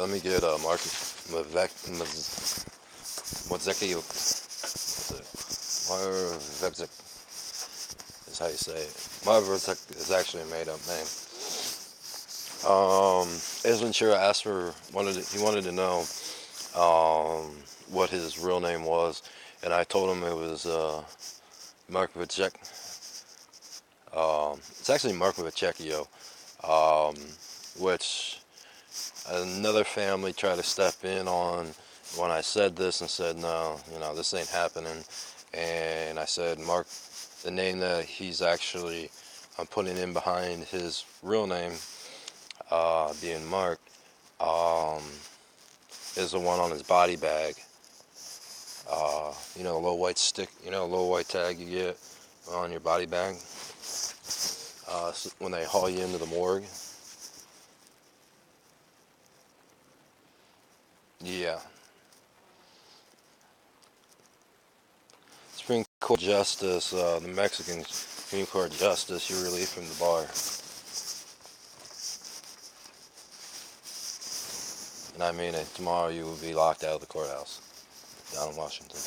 Let me get Marcus Mozeki. Marvek is how you say it. Marvek is actually a made-up name. Ace Ventura asked for he wanted to know what his real name was, and I told him it was Mark Vacek. It's actually Mark Vacekio, which another family tried to step in on when I said this and said, no, this ain't happening. And I said, Mark, the name that I'm putting in behind his real name, being Mark, is the one on his body bag. A little white stick, a little white tag you get on your body bag when they haul you into the morgue. Yeah. Supreme Court Justice, the Mexican Supreme Court Justice, you're relieved from the bar. And I mean it, tomorrow you will be locked out of the courthouse down in Washington.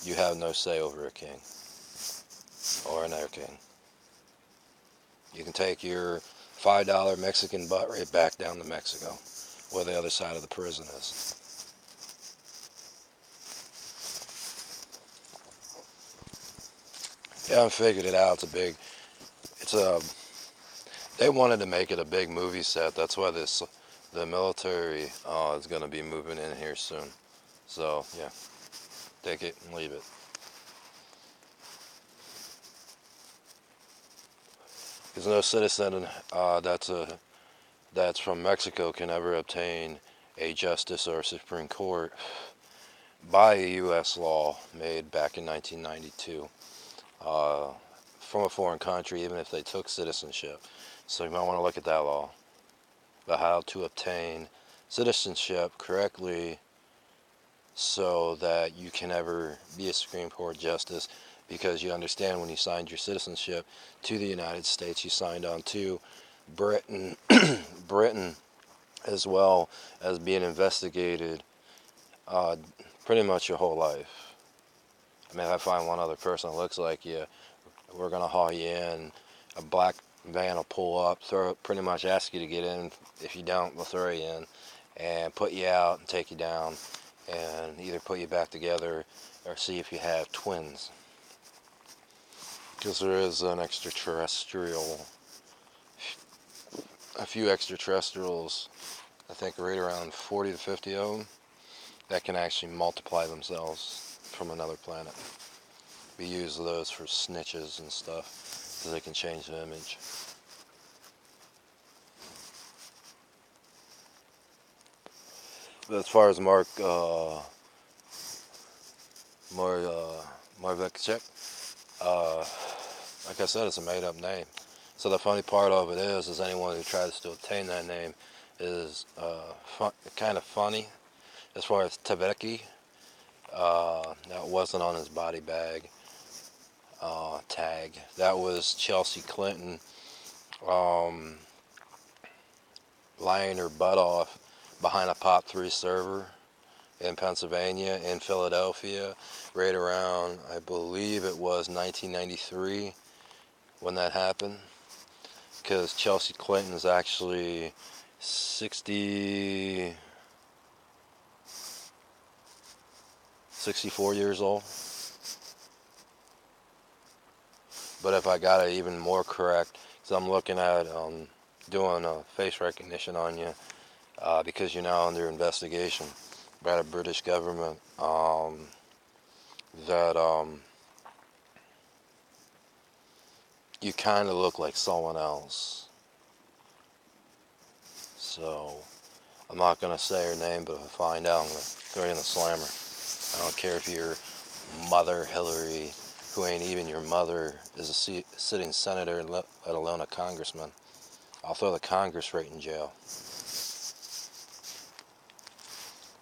You have no say over a king or an air king. You can take your $5 Mexican butt right back down to Mexico, where the other side of the prison is. They haven't figured it out. They wanted to make it a big movie set. That's why the military is going to be moving in here soon. So yeah, take it and leave it. Because no citizen that's from Mexico can ever obtain a justice or a Supreme Court by a U.S. law made back in 1992 from a foreign country, even if they took citizenship. So you might want to look at that law about how to obtain citizenship correctly so that you can ever be a Supreme Court justice, because you understand when you signed your citizenship to the United States, you signed on to Britain, Britain as well as being investigated pretty much your whole life. I mean, if I find one other person that looks like you, we're going to haul you in. A black van will pull up, pretty much ask you to get in. If you don't, we'll throw you in and put you out and take you down and either put you back together or see if you have twins. Because there is a few extraterrestrials, I think right around 40 to 50 of them, that can actually multiply themselves from another planet. We use those for snitches and stuff, because they can change the image. But as far as Marvek, like I said, it's a made-up name. So the funny part of it is anyone who tries to obtain that name is kind of funny. As far as Tavecki, that wasn't on his body bag tag. That was Chelsea Clinton lying her butt off behind a POP3 server in Pennsylvania, in Philadelphia, right around, I believe it was 1993 when that happened. Because Chelsea Clinton is actually 64 years old. But if I got it even more correct, because I'm looking at doing a face recognition on you, because you're now under investigation by the British government, that you kind of look like someone else. So I'm not going to say her name, but if I find out, I'm going to throw you in the slammer. I don't care if your mother, Hillary, who ain't even your mother, is a sitting senator, let alone a congressman. I'll throw the Congress right in jail.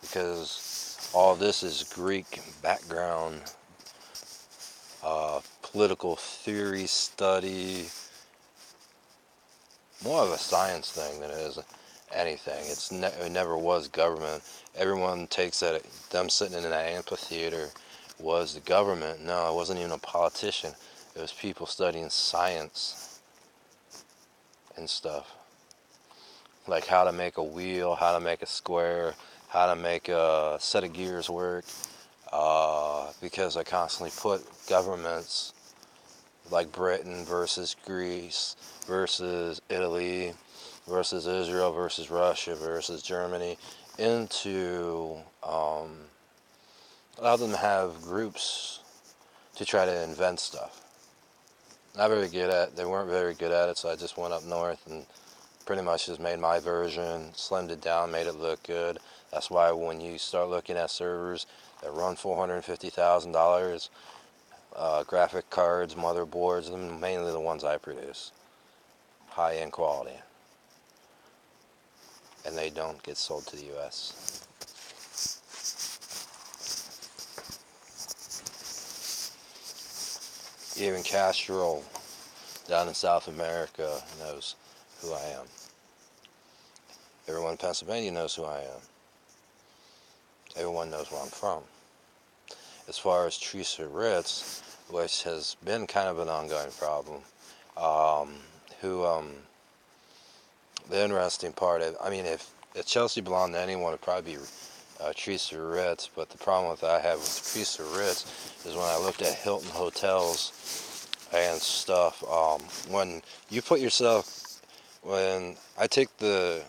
Because all this is Greek background, political theory study, more of a science thing than it is anything. It never was government. Everyone takes that them sitting in that amphitheater was the government. No, it wasn't even a politician. It was people studying science and stuff. Like how to make a wheel, how to make a square, how to make a set of gears work. Because I constantly put governments like Britain versus Greece versus Italy versus Israel versus Russia versus Germany into allow them to have groups to try to invent stuff. Not very good at. They weren't very good at it, so I just went up north and pretty much just made my version, slimmed it down, made it look good. That's why when you start looking at servers that run $450,000, graphic cards, motherboards, mainly the ones I produce, high-end quality, and they don't get sold to the U.S. Even Castro down in South America knows who I am. Everyone in Pennsylvania knows who I am. Everyone knows where I'm from. As far as Tricia Ritz, which has been kind of an ongoing problem, the interesting part, if Chelsea belonged to anyone, it'd probably be Tricia Ritz, but the problem that I have with Tricia Ritz is when I looked at Hilton hotels and stuff, when you put yourself, when I take the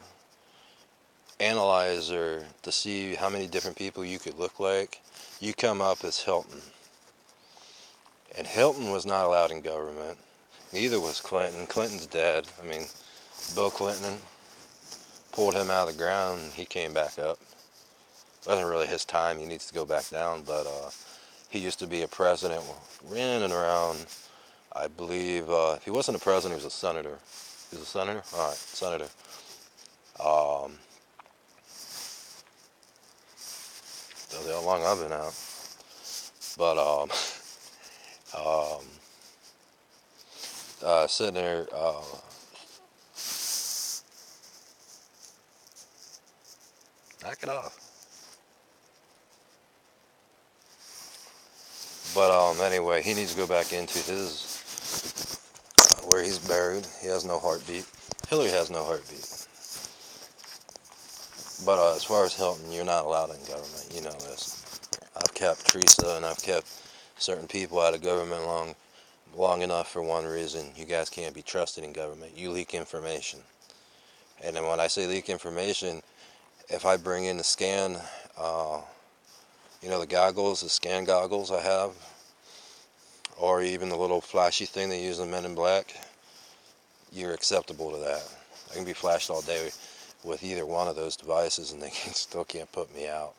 analyzer to see how many different people you could look like, you come up as Hilton. And Hilton was not allowed in government. Neither was Clinton. Clinton's dead. Bill Clinton pulled him out of the ground and he came back up. It wasn't really his time. He needs to go back down, but he used to be a president, ran and around. I believe if he wasn't a president, he was a senator. He was a senator? All right, senator. Tells you how long I've been out. But sitting there, knock it off. But anyway, he needs to go back into his where he's buried. He has no heartbeat. Hillary has no heartbeat. But as far as Hilton, you're not allowed in government. You know this. I've kept Tricia and I've kept certain people out of government long enough for one reason. You guys can't be trusted in government. You leak information. And then when I say leak information, if I bring in the scan, the goggles, the scan goggles I have, or even the little flashy thing they use in Men in Black, you're acceptable to that. I can be flashed all day with either one of those devices and they still can't put me out.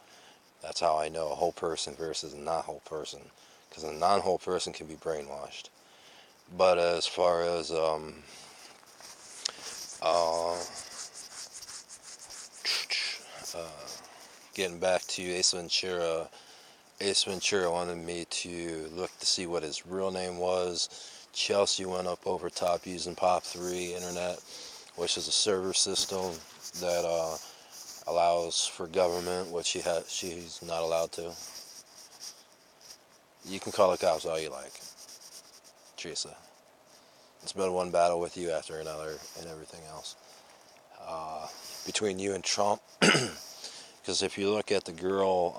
That's how I know a whole person versus a non-whole person, because a non-whole person can be brainwashed. But as far as getting back to Ace Ventura, Ace Ventura wanted me to look to see what his real name was. Chelsea went up over top using POP3 Internet, which is a server system that allows for government, which she's not allowed to. You can call the cops all you like, Tricia. It's been one battle with you after another and everything else. Between you and Trump, because if you look at the girl,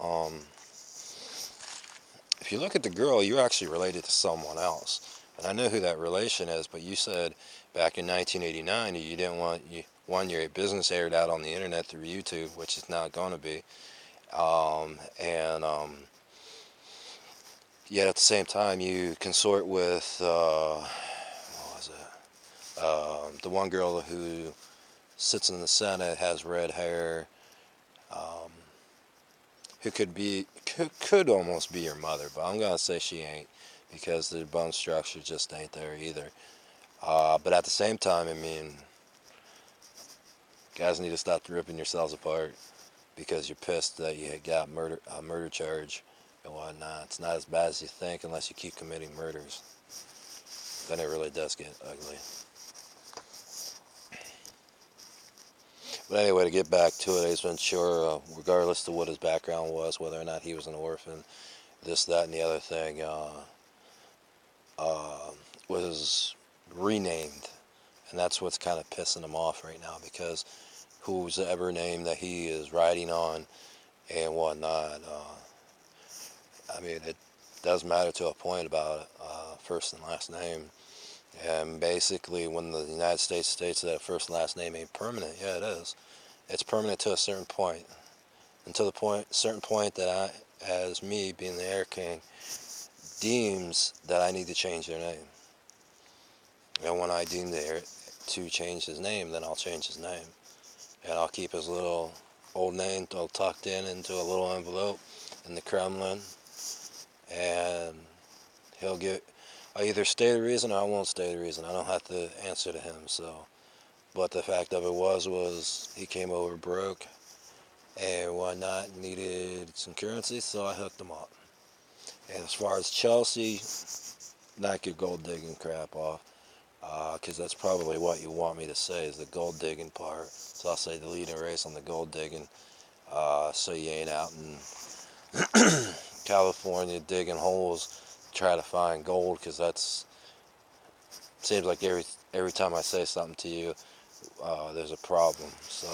you're actually related to someone else. And I know who that relation is, but you said back in 1989 you didn't want your business aired out on the internet through YouTube, which is not going to be. Yet at the same time you consort with, the one girl who sits in the Senate, has red hair, who could almost be your mother, but I'm going to say she ain't, because the bone structure just ain't there either. But at the same time, guys need to stop ripping yourselves apart because you're pissed that you got a murder charge and whatnot. It's not as bad as you think unless you keep committing murders. Then it really does get ugly. But anyway, to get back to it, Ace Ventura, regardless of what his background was, whether or not he was an orphan, this, that, and the other thing, was renamed. And that's what's kind of pissing him off right now, because whose ever name that he is riding on and whatnot, I mean, it does matter to a point about first and last name. And basically, when the United States states that first and last name ain't permanent, yeah, it is. It's permanent to a certain point. Until the certain point that I, as me being the Air King, deems that I need to change their name. And when I deem to change his name, then I'll change his name. And I'll keep his little old name all tucked in into a little envelope in the Kremlin. And I'll either state the reason or I won't state the reason. I don't have to answer to him, so. But the fact of it was he came over broke and whatnot, needed some currency, so I hooked him up. And as far as Chelsea, knock your gold digging crap off, because that's probably what you want me to say is the gold digging part. So I'll say the leading race on the gold digging, so you ain't out in California digging holes try to find gold, because that's seems like every time I say something to you, there's a problem. So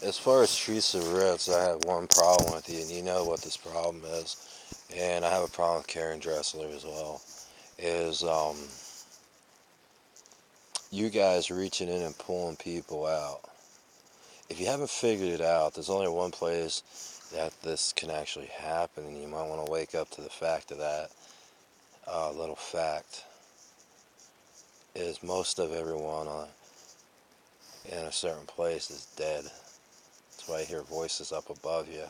as far as Tricia Ritz, I have one problem with you, and you know what this problem is, and I have a problem with Karen Dressler as well, is you guys reaching in and pulling people out. If you haven't figured it out, there's only one place that this can actually happen, and you might want to wake up to the fact of that little fact, is most of everyone in a certain place is dead. That's why I hear voices up above you.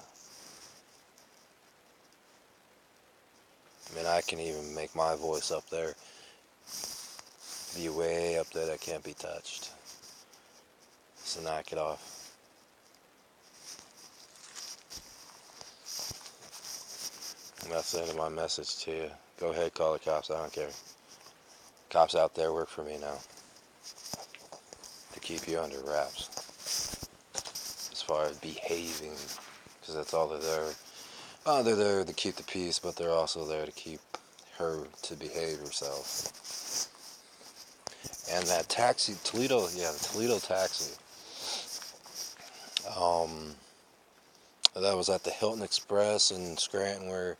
I mean, I can even make my voice up there be way up there that can't be touched. So knock it off. And that's the end of my message to you. Go ahead, call the cops. I don't care. Cops out there work for me now to keep you under wraps as far as behaving, because that's all they're there. They're there to keep the peace, but they're also there to keep her to behave herself. And that taxi, Toledo, yeah, the Toledo taxi. That was at the Hilton Express in Scranton, where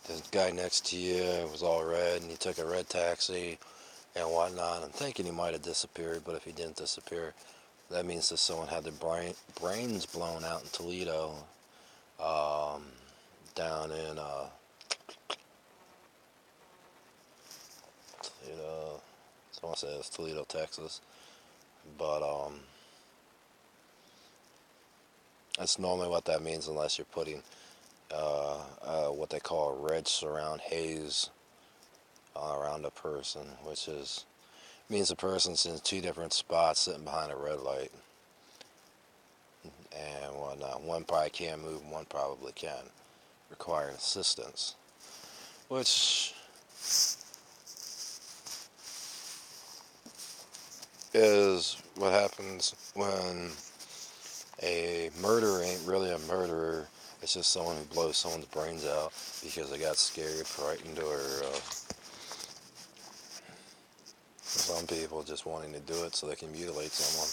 the guy next to you was all red, and he took a red taxi and whatnot. I'm thinking he might have disappeared, but if he didn't disappear, that means that someone had their brains blown out in Toledo, down in Toledo. Someone says it's Toledo, Texas, but that's normally what that means, unless you're putting what they call a red surround haze around a person, which means the person's in two different spots sitting behind a red light and whatnot. One probably can't move, one probably can, requiring assistance, which is what happens when a murderer ain't really a murderer. It's just someone who blows someone's brains out because they got scared, frightened, or some people just wanting to do it so they can mutilate someone.